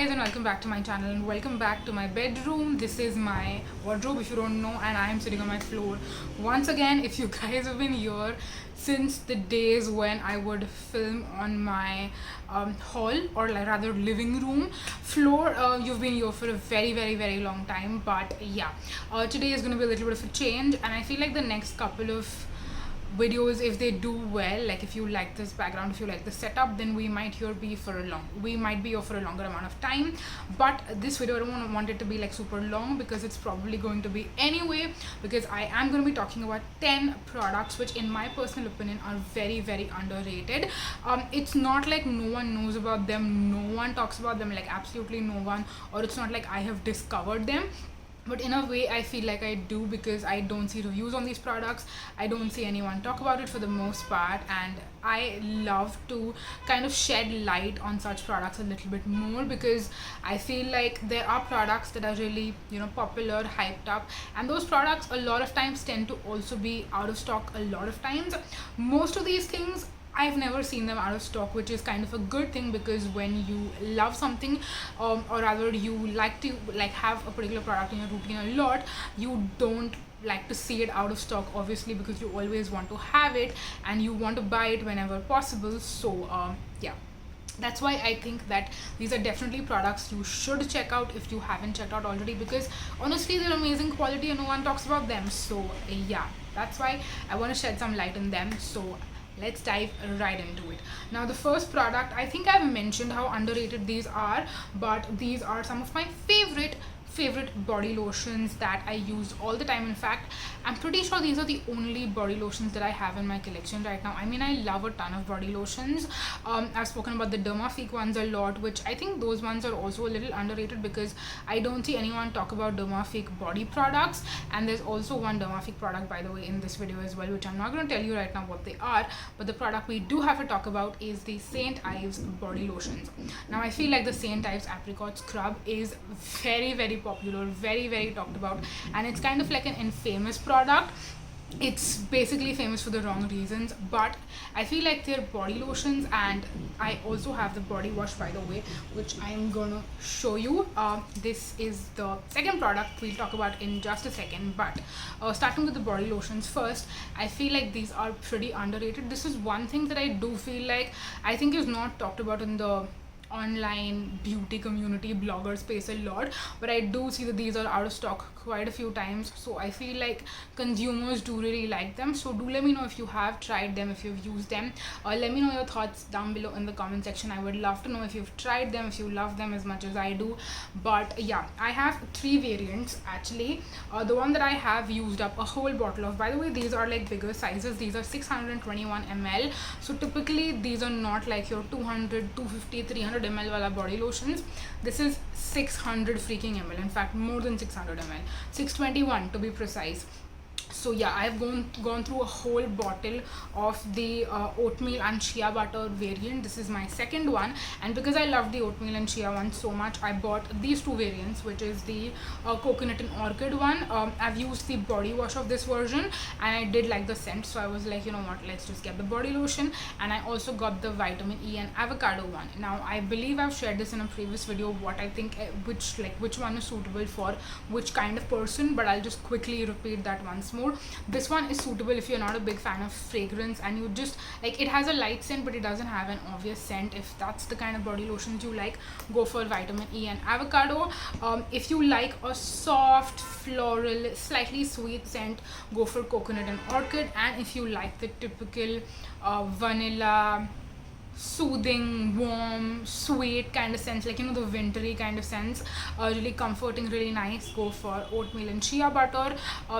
guys, and welcome back to my channel and welcome back to my bedroom. This is my wardrobe if you don't know, and I am sitting on my floor once again. If you guys have been here since the days when I would film on my hall, or like rather living room floor, you've been here for a very long time. But yeah, today is going to be a little bit of a change, and I feel like the next couple of videos, if they do well, like if you like this background, if you like the setup, then we might be here for a longer amount of time. But this video, I don't want it to be like super long, because it's probably going to be anyway, because I am going to be talking about 10 products which in my personal opinion are very underrated. It's not like no one knows about them, no one talks about them, like absolutely no one, or it's not like I have discovered them. But in a way I feel like I do, because I don't see reviews on these products, I don't see anyone talk about it for the most part, and I love to kind of shed light on such products a little bit more, because I feel like there are products that are really, popular, hyped up, and those products a lot of times tend to also be out of stock a lot of times. Most of these things I've never seen them out of stock, which is kind of a good thing, because when you love something, or rather you like to have a particular product in your routine a lot, you don't like to see it out of stock, obviously, because you always want to have it and you want to buy it whenever possible. So yeah, that's why I think that these are definitely products you should check out if you haven't checked out already, because honestly they're amazing quality and no one talks about them. So yeah, that's why I want to shed some light on them. So let's dive right into it. Now, the first product, I think I've mentioned how underrated these are, but these are some of my favorite body lotions that I use all the time. In fact, I'm pretty sure these are the only body lotions that I have in my collection right now. I mean, I love a ton of body lotions. I've spoken about the Dermafique ones a lot, which I think those ones are also a little underrated, because I don't see anyone talk about Dermafique body products. And there's also one Dermafique product, by the way, in this video as well, which I'm not going to tell you right now what they are, but the product we do have to talk about is the St. Ives body lotions. Now, I feel like the St. Ives apricot scrub is very popular, very talked about, and it's kind of like an infamous product. It's basically famous for the wrong reasons, but I feel like their body lotions, and I also have the body wash, by the way, which I'm gonna show you. This is the second product we'll talk about in just a second, but starting with the body lotions first, I feel like these are pretty underrated. This is one thing that I do feel like I think is not talked about in the online beauty community blogger space a lot, but I do see that these are out of stock quite a few times. So I feel like consumers do really like them. So do let me know if you have tried them, if you've used them, or let me know your thoughts down below in the comment section. I would love to know if you've tried them, if you love them as much as I do. But yeah, I have 3 variants actually. The one that I have used up a whole bottle of. By the way, these are like bigger sizes. These are 621 ml. So typically these are not like your 200, 250, 300 ml wala body lotions. This is 600 freaking ml. In fact, more than 600 ml, 621 to be precise. So yeah, I've gone through a whole bottle of the oatmeal and shea butter variant. This is my second one, and because I love the oatmeal and shea one so much, I bought these 2 variants, which is the coconut and orchid one. I've used the body wash of this version, and I did like the scent, so I was like, you know what, let's just get the body lotion. And I also got the vitamin E and avocado one. Now, I believe I've shared this in a previous video, what I think which one is suitable for which kind of person, but I'll just quickly repeat that once more. This one is suitable if you're not a big fan of fragrance, and you just like, it has a light scent but it doesn't have an obvious scent. If that's the kind of body lotions you like, go for vitamin E and avocado. If you like a soft floral, slightly sweet scent, go for coconut and orchid. And if you like the typical vanilla, soothing, warm, sweet kind of sense, like the wintry kind of sense, really comforting, really nice, go for oatmeal and shea butter.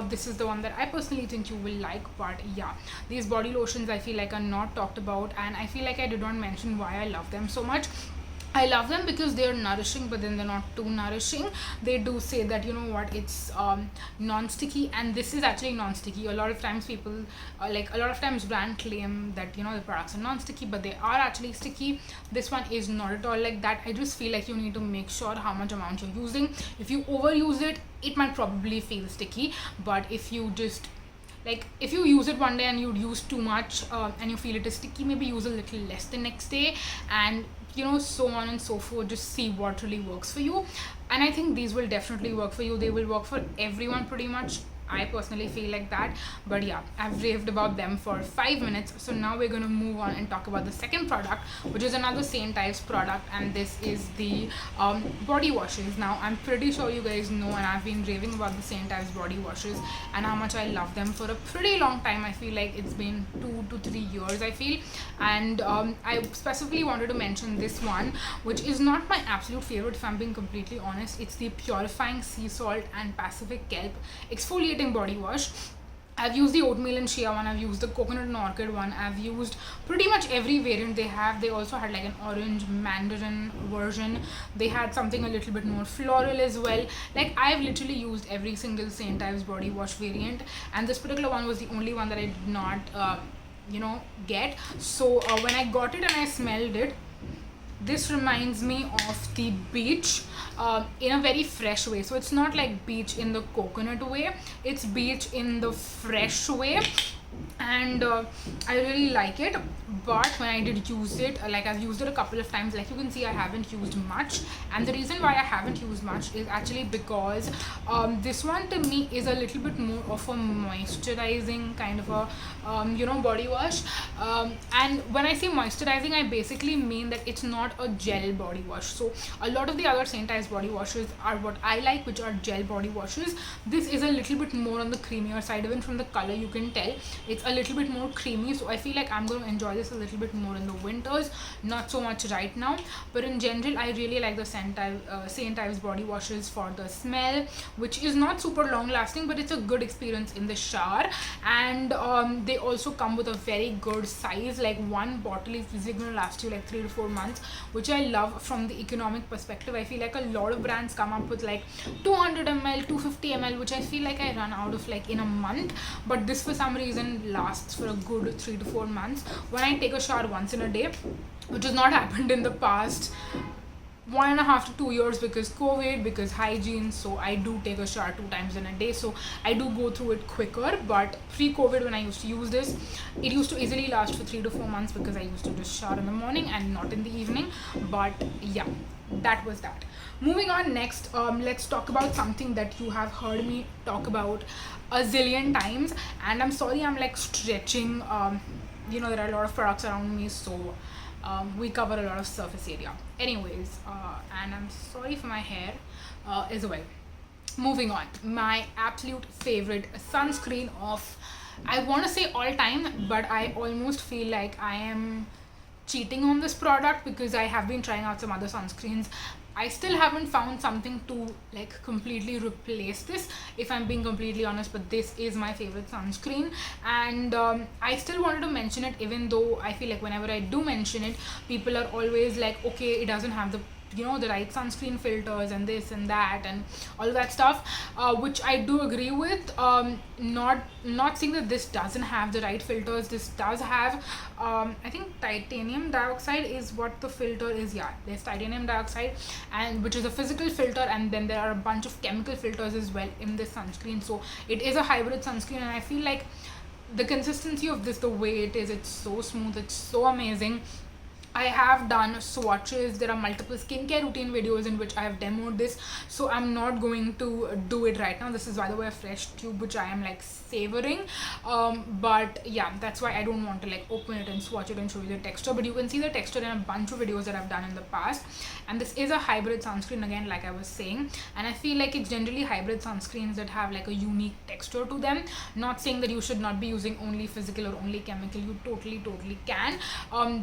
This is the one that I personally think you will like. But yeah, these body lotions I feel like are not talked about, and I feel like I did not mention why I love them so much. I love them because they're nourishing, but then they're not too nourishing. They do say that, you know what, it's non-sticky, and this is actually non-sticky. A lot of times people, a lot of times brand claim that, the products are non-sticky, but they are actually sticky. This one is not at all like that. I just feel like you need to make sure how much amount you're using. If you overuse it, it might probably feel sticky, but if you just like if you use it one day and you use too much and you feel it is sticky, maybe use a little less the next day, and you know, so on and so forth. Just see what really works for you. And I think these will definitely work for you. They will work for everyone pretty much. I personally feel like that. But yeah, I've raved about them for 5 minutes. So now we're going to move on and talk about the second product, which is another St. Ives product, and this is the body washes. Now I'm pretty sure you guys know, and I've been raving about the St. Ives body washes and how much I love them for a pretty long time. I feel like it's been 2 to 3 years, I feel. And I specifically wanted to mention this one, which is not my absolute favorite if I'm being completely honest. It's the Purifying Sea Salt and Pacific Kelp Exfoliating Body Wash. I've used the oatmeal and shea one, I've used the coconut and orchid one, I've used pretty much every variant they have. They also had like an orange mandarin version. They had something a little bit more floral as well. Like I've literally used every single St. Ives body wash variant, and this particular one was the only one that I did not get. So when I got it and I smelled it, this reminds me of the beach in a very fresh way. So it's not like beach in the coconut way, it's beach in the fresh way, and I really like it. But when I did use it, like I've used it a couple of times, like you can see I haven't used much. And the reason why I haven't used much is actually because this one to me is a little bit more of a moisturizing kind of a body wash. And when I say moisturizing, I basically mean that it's not a gel body wash. So a lot of the other St. Ives body washes are what I like, which are gel body washes. This is a little bit more on the creamier side. Even from the color you can tell it's a little bit more creamy, so I feel like I'm going to enjoy this a little bit more in the winters, not so much right now. But in general, I really like the St. Ives body washes for the smell, which is not super long lasting, but it's a good experience in the shower. And they also come with a very good size. Like one bottle is easily going to last you like 3 to 4 months, which I love from the economic perspective. I feel like a lot of brands come up with like 200 ml, 250 ml, which I feel like I run out of like in a month. But this for some reason lasts for a good 3 to 4 months. When I take a shower once in a day, which has not happened in the past 1.5 to 2 years because COVID, because hygiene, so I do take a shower 2 times in a day, so I do go through it quicker. But pre-COVID, when I used to use this, it used to easily last for 3 to 4 months because I used to just shower in the morning and not in the evening. But yeah, that was that. Moving on, next let's talk about something that you have heard me talk about a zillion times, and I'm sorry I'm like stretching. There are a lot of products around me, so we cover a lot of surface area. Anyways, and I'm sorry for my hair as well. Moving on, my absolute favorite sunscreen of, I want to say all time, but I almost feel like I am cheating on this product because I have been trying out some other sunscreens. I still haven't found something to like completely replace this, if I'm being completely honest, but this is my favorite sunscreen. And I still wanted to mention it, even though I feel like whenever I do mention it, people are always like, okay, it doesn't have the the right sunscreen filters and this and that and all of that stuff, which I do agree with. Not saying that this doesn't have the right filters. This does have I think titanium dioxide is what the filter is. Yeah, there's titanium dioxide, and which is a physical filter, and then there are a bunch of chemical filters as well in this sunscreen. So it is a hybrid sunscreen, and I feel like the consistency of this, the way it is, it's so smooth, it's so amazing. I have done swatches. There are multiple skincare routine videos in which I have demoed this, so I'm not going to do it right now. This is, by the way, a fresh tube which I am like savoring, but yeah, that's why I don't want to like open it and swatch it and show you the texture. But you can see the texture in a bunch of videos that I've done in the past. And this is a hybrid sunscreen, again, like I was saying, and I feel like it's generally hybrid sunscreens that have like a unique texture to them. Not saying that you should not be using only physical or only chemical. You totally can.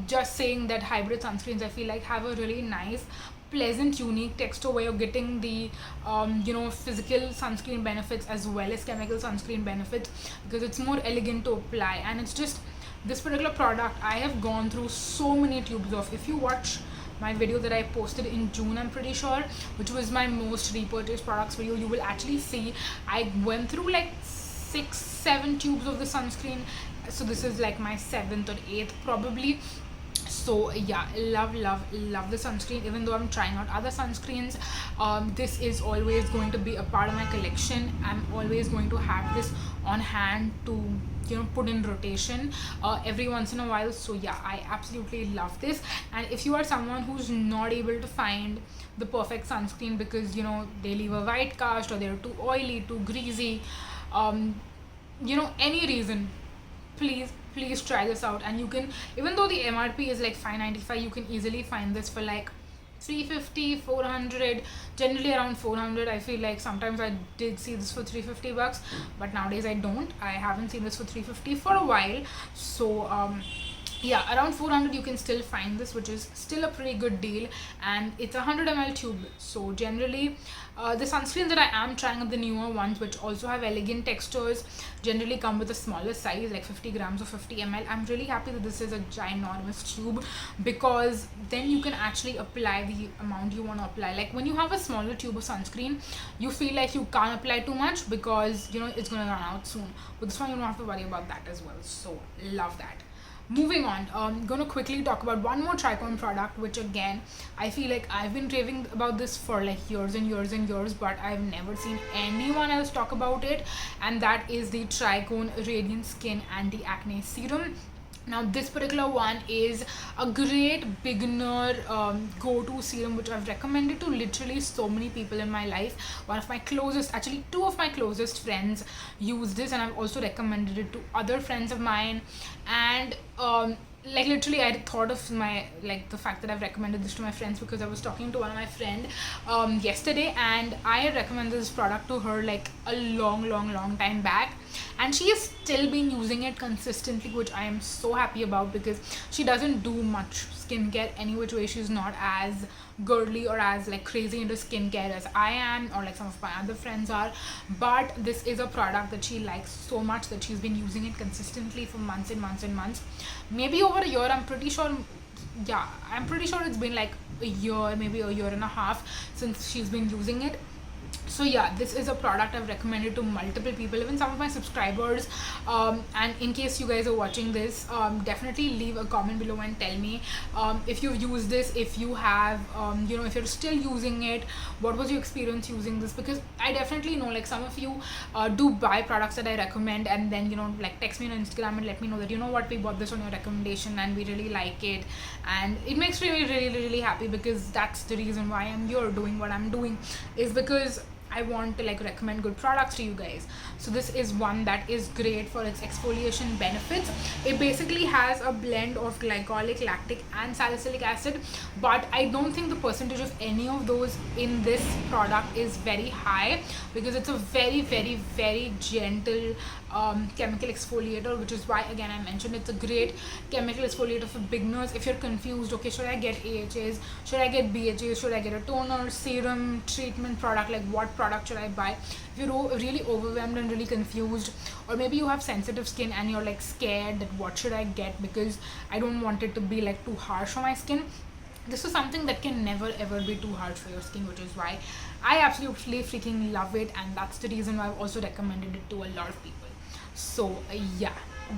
Just saying that hybrid sunscreens, I feel like, have a really nice, pleasant, unique texture where you're getting the physical sunscreen benefits as well as chemical sunscreen benefits, because it's more elegant to apply. And it's just, this particular product I have gone through so many tubes of. If you watch my video that I posted in June, I'm pretty sure, which was my most repurchased products video, you will actually see I went through like 6-7 tubes of the sunscreen. So this is like my 7th or 8th probably. So yeah, love the sunscreen. Even though I'm trying out other sunscreens, this is always going to be a part of my collection. I'm always going to have this on hand to put in rotation every once in a while. So yeah, I absolutely love this. And if you are someone who's not able to find the perfect sunscreen because they leave a white cast, or they're too oily, too greasy, any reason, please try this out. And you can, even though the MRP is like $5.95, you can easily find this for like 350, 400, generally around 400. I feel like sometimes I did see this for $350, but nowadays I don't. I haven't seen this for $350 for a while. So yeah, around 400 you can still find this, which is still a pretty good deal. And it's a 100 ml tube. So generally the sunscreens that I am trying are the newer ones, which also have elegant textures, generally come with a smaller size, like 50 grams or 50 ml. I'm really happy that this is a ginormous tube, because then you can actually apply the amount you want to apply. Like when you have a smaller tube of sunscreen, you feel like you can't apply too much because it's gonna run out soon. With this one, you don't have to worry about that as well. So love that. Moving on, I'm gonna quickly talk about one more Trycone product, which again, I feel like I've been raving about this for like years and years and years, but I've never seen anyone else talk about it, and that is the Trycone Radiance Skin Anti-Acne Serum. Now this particular one is a great beginner go-to serum, which I've recommended to literally so many people in my life. One of my closest, actually two of my closest friends use this, and I've also recommended it to other friends of mine. And like literally I thought of the fact that I've recommended this to my friends because I was talking to one of my friend yesterday, and I had recommended this product to her like a long time back, and she has still been using it consistently, which I am so happy about, because she doesn't do much skincare any which way. She's not as girly or as like crazy into skincare as I am, or like some of my other friends are, but this is a product that she likes so much that she's been using it consistently for months and months and months, maybe over a year. I'm pretty sure it's been like a year, maybe a year and a half since she's been using it. So yeah, this is a product I've recommended to multiple people, even some of my subscribers. And in case you guys are watching this, definitely leave a comment below and tell me if you've used this, if you have, if you're still using it, what was your experience using this? Because I definitely know like some of you do buy products that I recommend, and then like text me on Instagram and let me know that what, we bought this on your recommendation and we really like it, and it makes me really happy, because that's the reason why I'm here doing what I'm doing, is because I want to like recommend good products to you guys. So this is one that is great for its exfoliation benefits. It basically has a blend of glycolic, lactic and salicylic acid, but I don't think the percentage of any of those in this product is very high, because it's a very gentle chemical exfoliator, which is why again I mentioned it's a great chemical exfoliator for beginners. If you're confused, okay, should I get AHAs, should I get BHAs, should I get a toner, serum, treatment product, like what product should I buy? If you're really overwhelmed and really confused, or maybe you have sensitive skin and you're like scared that what should I get because I don't want it to be like too harsh for my skin, this is something that can never ever be too harsh for your skin, which is why I absolutely freaking love it, and that's the reason why I've also recommended it to a lot of people. So yeah,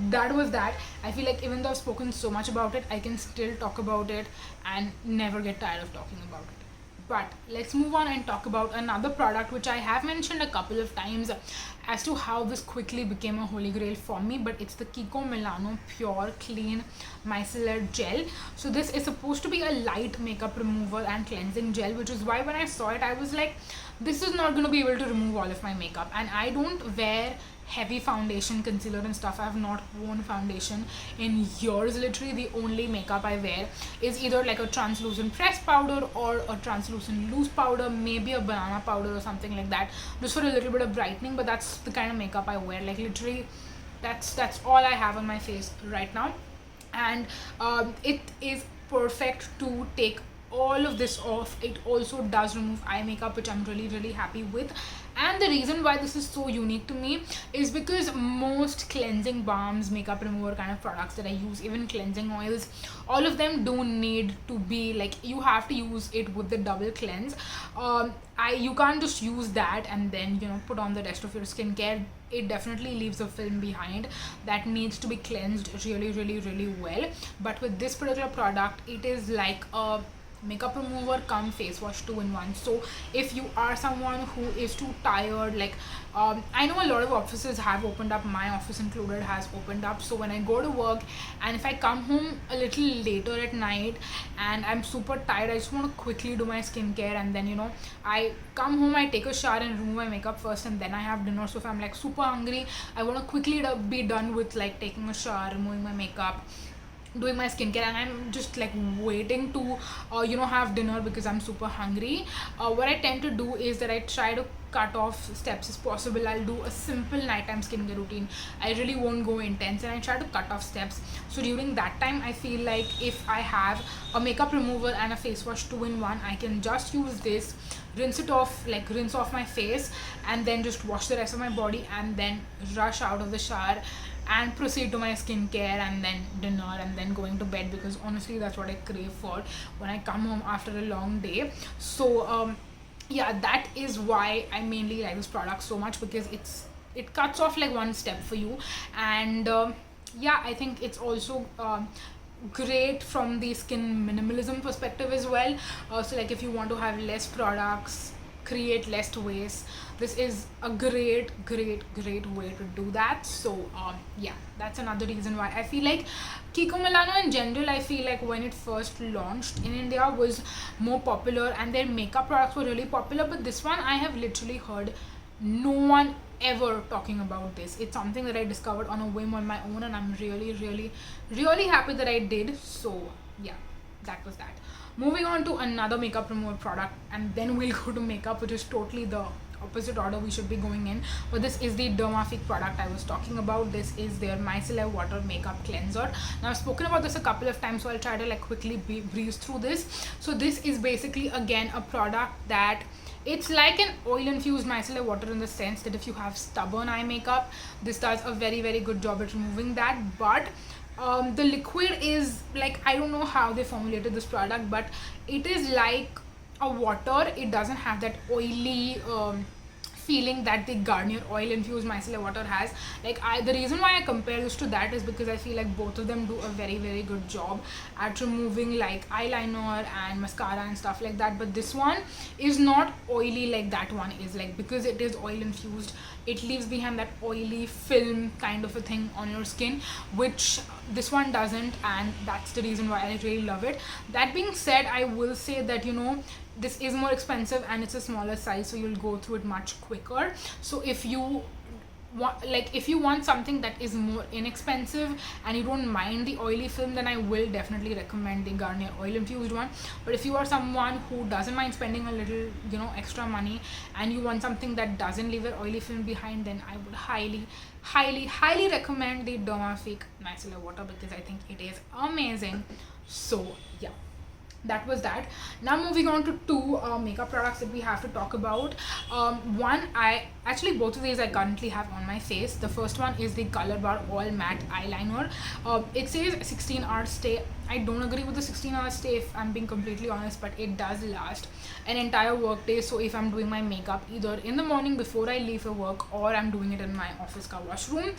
that was that. I feel like even though I've spoken so much about it, I can still talk about it and never get tired of talking about it. But let's move on and talk about another product which I have mentioned a couple of times as to how this quickly became a holy grail for me, but it's the Kiko Milano Pure Clean Micellar Gel. So this is supposed to be a light makeup remover and cleansing gel, which is why when I saw it I was like, this is not going to be able to remove all of my makeup, and I don't wear heavy foundation, concealer and stuff. I have not worn foundation in years. Literally the only makeup I wear is either like a translucent pressed powder or a translucent loose powder, maybe a banana powder or something like that, just for a little bit of brightening. But that's the kind of makeup I wear. Like literally that's all I have on my face right now, and it is perfect to take all of this off. It also does remove eye makeup, which I'm really happy with. And the reason why this is so unique to me is because most cleansing balms, makeup remover kind of products that I use, even cleansing oils, all of them do need to be like, you have to use it with the double cleanse. You can't just use that and then, you know, put on the rest of your skincare. It definitely leaves a film behind that needs to be cleansed really well. But with this particular product, it is like a makeup remover come face wash 2-in-1. So if you are someone who is too tired, like I know a lot of offices have opened up, my office included has opened up, so when I go to work and if I come home a little later at night and I'm super tired, I just want to quickly do my skincare, and then, you know, I come home, I take a shower and remove my makeup first, and then I have dinner. So if I'm like super hungry, I want to quickly be done with like taking a shower, removing my makeup, doing my skincare, and I'm just like waiting to you know, have dinner because I'm super hungry. What I tend to do is that I try to cut off steps as possible. I'll do a simple nighttime skincare routine. I really won't go intense, and I try to cut off steps. So during that time, I feel like if I have a makeup remover and a face wash 2-in-1, I can just use this, rinse it off, like rinse off my face, and then just wash the rest of my body, and then rush out of the shower and proceed to my skincare, and then dinner, and then going to bed, because honestly that's what I crave for when I come home after a long day. So yeah, that is why I mainly like this product so much, because it cuts off like one step for you. And yeah, I think it's also great from the skin minimalism perspective as well. So like if you want to have less products, create less waste, this is a great way to do that. So yeah, that's another reason why I feel like Kiko Milano in general, I feel like when it first launched in India was more popular and their makeup products were really popular, but this one I have literally heard no one ever talking about this. It's something that I discovered on a whim on my own, and I'm really happy that I did. So yeah, that was that. Moving on to another makeup remover product, and then we'll go to makeup, which is totally the opposite order we should be going in. But this is the Dermafique product I was talking about. This is their Micellar water makeup cleanser. Now I've spoken about this a couple of times, so I'll try to like quickly breeze through this. So this is basically again a product that it's like an oil infused micellar water, in the sense that if you have stubborn eye makeup, this does a very good job at removing that. But the liquid is like, I don't know how they formulated this product, but it is like a water. It doesn't have that oily feeling that the Garnier oil infused micellar water has. Like the reason why I compare this to that is because I feel like both of them do a very good job at removing like eyeliner and mascara and stuff like that. But this one is not oily like that one is, like because it is oil infused, it leaves behind that oily film kind of a thing on your skin, which this one doesn't, and that's the reason why I really love it. That being said, I will say that, you know, this is more expensive and it's a smaller size, so you'll go through it much quicker. So if you want something that is more inexpensive and you don't mind the oily film, then I will definitely recommend the Garnier oil infused one. But if you are someone who doesn't mind spending a little, you know, extra money, and you want something that doesn't leave an oily film behind, then I would highly recommend the Dermafique micellar water, because I think it is amazing. So yeah, that was that. Now moving on to two makeup products that we have to talk about. One, both of these I currently have on my face. The first one is the Colorbar all matte eyeliner. It says 16 hours stay. I don't agree with the 16 hours stay, if I'm being completely honest, but it does last an entire work day. So if I'm doing my makeup either in the morning before I leave for work, or I'm doing it in my office ka washroom,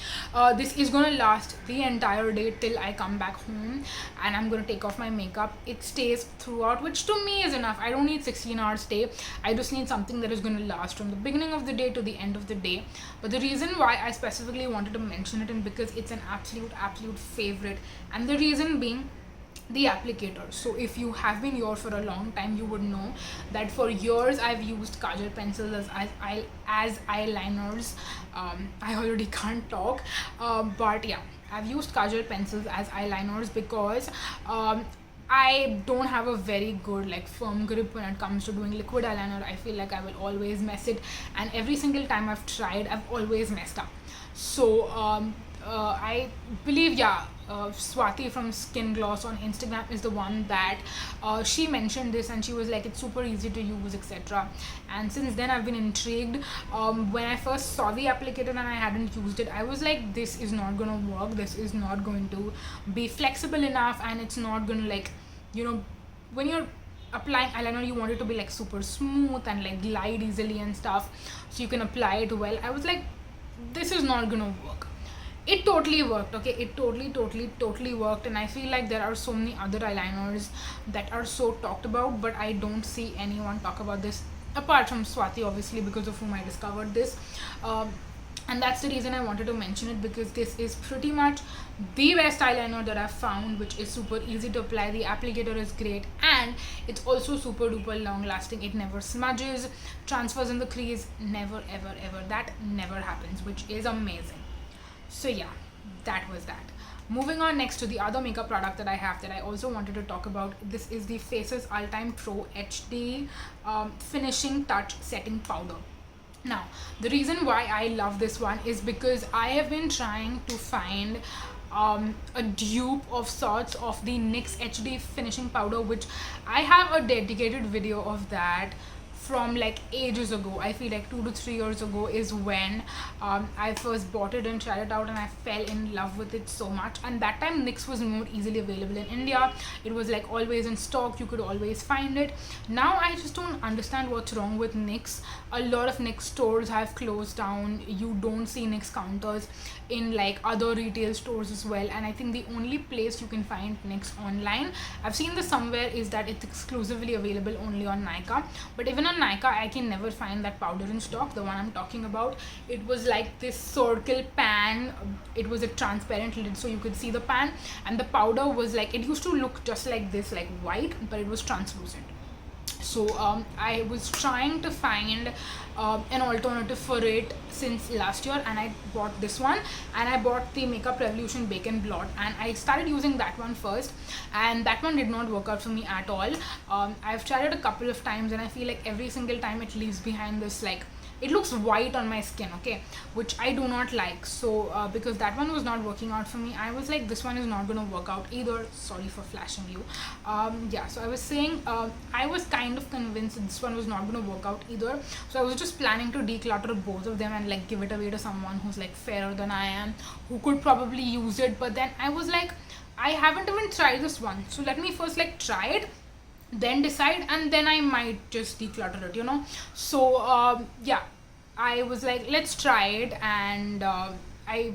this is gonna last the entire day till I come back home and I'm gonna take off my makeup. It stays throughout, which to me is enough. I don't need 16 hours stay. I just need something that is going to last from the beginning of the day to the end of the day. But the reason why I specifically wanted to mention it is because it's an absolute favorite, and the reason being the applicator. So if you have been here for a long time, you would know that for years I've used kajal pencils as eyeliners. I already can't talk, but yeah, I've used kajal pencils as eyeliners because I don't have a very good like firm grip when it comes to doing liquid eyeliner. I feel like I will always mess it, and every single time I've tried, I've always messed up. So I believe, yeah, Swati from Skin Gloss on Instagram is the one that she mentioned this, and she was like, it's super easy to use, etc. And since then, I've been intrigued. When I first saw the applicator and I hadn't used it, I was like, this is not gonna work. This is not going to be flexible enough, and it's not gonna, like, you know, when you're applying eyeliner, you want it to be like super smooth and like glide easily and stuff, so you can apply it well. I was like, this is not gonna work. It totally worked, okay? It totally worked. And I feel like there are so many other eyeliners that are so talked about, but I don't see anyone talk about this apart from Swati, obviously, because of whom I discovered this. And that's the reason I wanted to mention it, because this is pretty much the best eyeliner that I've found, which is super easy to apply. The applicator is great, and it's also super duper long lasting. It never smudges, transfers in the crease, never ever, that never happens, which is amazing. So yeah, that was that. Moving on next to the other makeup product that I have that I also wanted to talk about. This is the Faces All-Time Pro HD Finishing Touch Setting Powder. Now, the reason why I love this one is because I have been trying to find a dupe of sorts of the NYX HD Finishing Powder, which I have a dedicated video of that from like ages ago. I feel like 2 to 3 years ago is when I first bought it and tried it out, and I fell in love with it so much. And that time NYX was more easily available in India. It was like always in stock, you could always find it. Now I just don't understand what's wrong with NYX. A lot of NYX stores have closed down. You don't see NYX counters in like other retail stores as well, and I think the only place you can find NYX online, I've seen this somewhere, is that it's exclusively available only on Nykaa. But even on Nykaa, I can never find that powder in stock. The one I'm talking about, it was like this circle pan. It was a transparent lid, so you could see the pan, and the powder was like, it used to look just like this, like white, but it was translucent. So I was trying to find an alternative for it since last year, and I bought this one, and I bought the Makeup Revolution Bake and Blot, and I started using that one first, and that one did not work out for me at all. I've tried it a couple of times, and I feel like every single time it leaves behind this, like, it looks white on my skin, okay, which I do not like. So because that one was not working out for me, I was like, this one is not gonna work out either. Sorry for flashing you. Yeah, so I was saying, I was kind of convinced that this one was not gonna work out either, so I was just planning to declutter both of them and like give it away to someone who's like fairer than I am, who could probably use it. But then I was like, I haven't even tried this one, so let me first like try it, then decide, and then I might just declutter it, you know. So yeah, I was like, let's try it, and I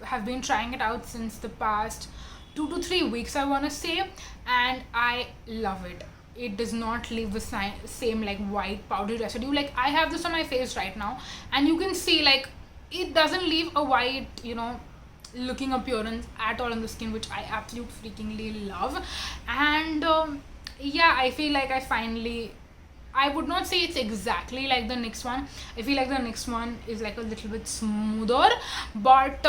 have been trying it out since the past 2 to 3 weeks, I want to say, and I love it. It does not leave the same like white powder residue. Like, I have this on my face right now, and you can see like it doesn't leave a white, you know, looking appearance at all on the skin, which I absolutely freakingly love. And yeah, I feel like I would not say it's exactly like the NYX one. I feel like the NYX one is like a little bit smoother, but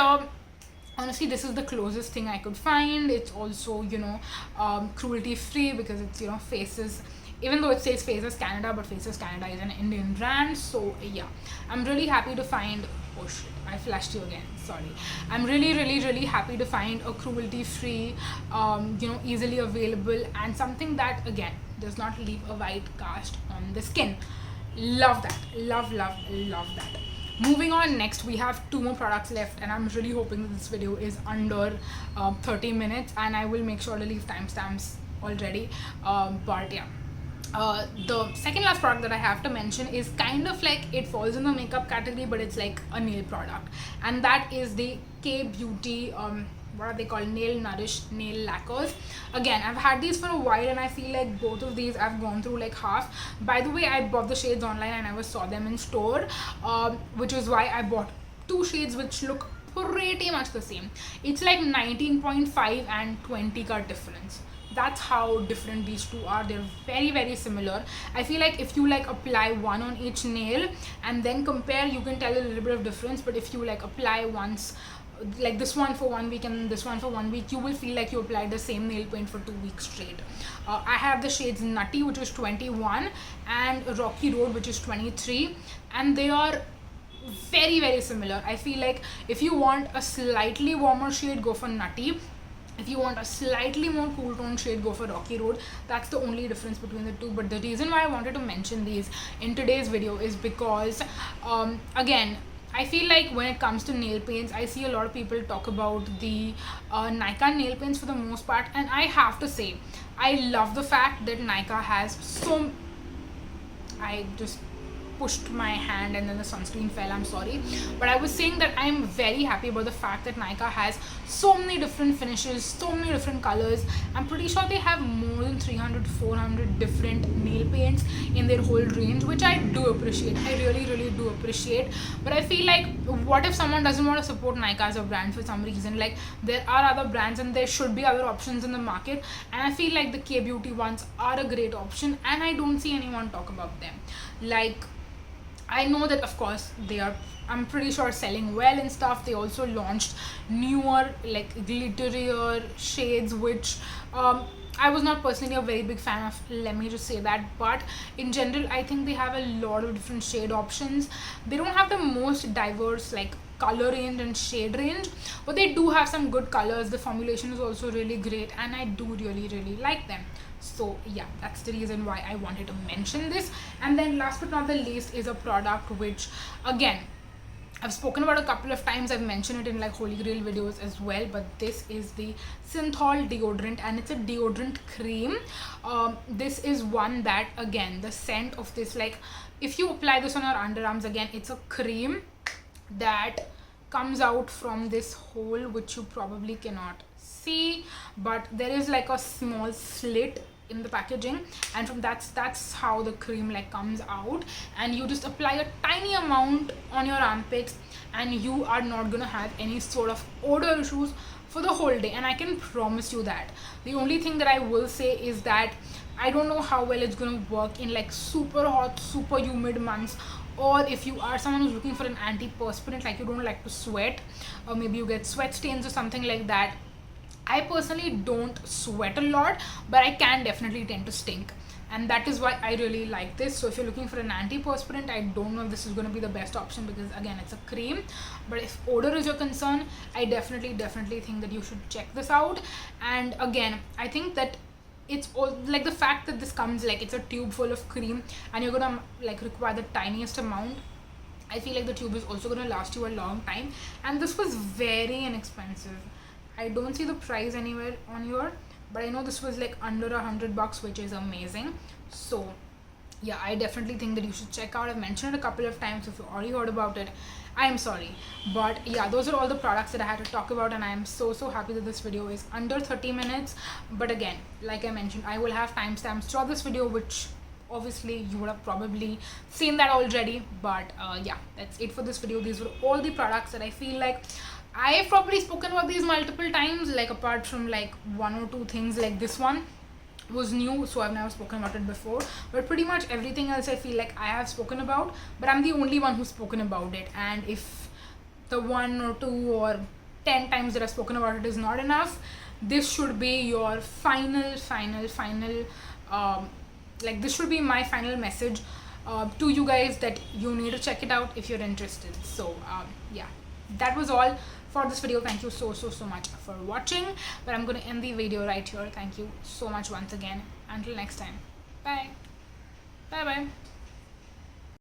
honestly, this is the closest thing I could find. It's also, you know, cruelty free, because it's, you know, Faces, even though it says Faces Canada, but Faces Canada is an Indian brand. So yeah, I'm really happy to find, oh shit, I flashed you again, sorry. I'm really happy to find a cruelty free, you know, easily available, and something that again does not leave a white cast on the skin. Love that. Love that. Moving on, next we have 2 more products left, and I'm really hoping that this video is under 30 minutes, and I will make sure to leave timestamps already. But yeah, the second last product that I have to mention is kind of like, it falls in the makeup category, but it's like a nail product, and that is the K Beauty what are they called, Nail Nourish nail lacquers. Again, I've had these for a while, and I feel like both of these I've gone through like half. By the way, I bought the shades online, I never saw them in store, which is why I bought 2 shades which look pretty much the same. It's like 19.5 and 20 cut difference. That's how different these two are. They're very similar. I feel like if you like apply one on each nail and then compare, you can tell a little bit of difference. But if you like apply once, like this one for 1 week and this one for 1 week, you will feel like you applied the same nail paint for 2 weeks straight. I have the shades Nutty, which is 21, and Rocky Road, which is 23, and they are very similar. I feel like if you want a slightly warmer shade, go for Nutty. If you want a slightly more cool tone shade, go for Rocky Road. That's the only difference between the two. But the reason why I wanted to mention these in today's video is because again, I feel like when it comes to nail paints, I see a lot of people talk about the Nika nail paints for the most part, and I have to say I love the fact that Nika has I just pushed my hand and then the sunscreen fell, I'm sorry. But I was saying that I'm very happy about the fact that Nika has so many different finishes, so many different colors. I'm pretty sure they have more than 300-400 different nail paints in their whole range, which I do appreciate. I really do appreciate. But I feel like, what if someone doesn't want to support Nika as a brand for some reason? Like, there are other brands and there should be other options in the market, and I feel like the K-beauty ones are a great option, and I don't see anyone talk about them. Like, I know that of course they are, I'm pretty sure, selling well and stuff. They also launched newer, like, glitterier shades, which I was not personally a very big fan of, let me just say that. But in general, I think they have a lot of different shade options. They don't have the most diverse, like, color range and shade range, but they do have some good colors. The formulation is also really great, and I do really like them. So yeah, that's the reason why I wanted to mention this. And then last but not the least is a product which, again, I've spoken about a couple of times. I've mentioned it in like Holy Grail videos as well, but this is the Cinthol Deodorant, and it's a deodorant cream. This is one that, again, the scent of this, like, if you apply this on your underarms, again, it's a cream that comes out from this hole, which you probably cannot see, but there is like a small slit in the packaging, and from that's how the cream like comes out, and you just apply a tiny amount on your armpits, and you are not gonna have any sort of odor issues for the whole day. And I can promise you that. The only thing that I will say is that I don't know how well it's gonna work in like super hot, super humid months, or if you are someone who's looking for an antiperspirant, like you don't like to sweat, or maybe you get sweat stains or something like that. I personally don't sweat a lot, but I can definitely tend to stink, and that is why I really like this. So if you're looking for an antiperspirant, I don't know if this is going to be the best option, because again, it's a cream. But if odor is your concern, I definitely think that you should check this out. And again, I think that it's all like the fact that this comes like it's a tube full of cream, and you're gonna like require the tiniest amount. I feel like the tube is also gonna last you a long time, and this was very inexpensive. I don't see the price anywhere on here, but I know this was like under $100, which is amazing. So yeah, I definitely think that you should check out. I've mentioned it a couple of times. If you already heard about it, I am sorry, but yeah, those are all the products that I had to talk about, and I am so happy that this video is under 30 minutes. But again, like I mentioned, I will have timestamps throughout this video, which obviously you would have probably seen that already. But yeah, that's it for this video. These were all the products that I feel like I've probably spoken about these multiple times, like apart from like one or two things, like this one was new, so I've never spoken about it before, but pretty much everything else I feel like I have spoken about, but I'm the only one who's spoken about it. And if the 1 or 2 or 10 times that I've spoken about it is not enough, this should be your final like this should be my final message to you guys, that you need to check it out if you're interested. So yeah, that was all for this video. Thank you so much for watching, but I'm gonna end the video right here. Thank you so much once again. Until next time, bye bye.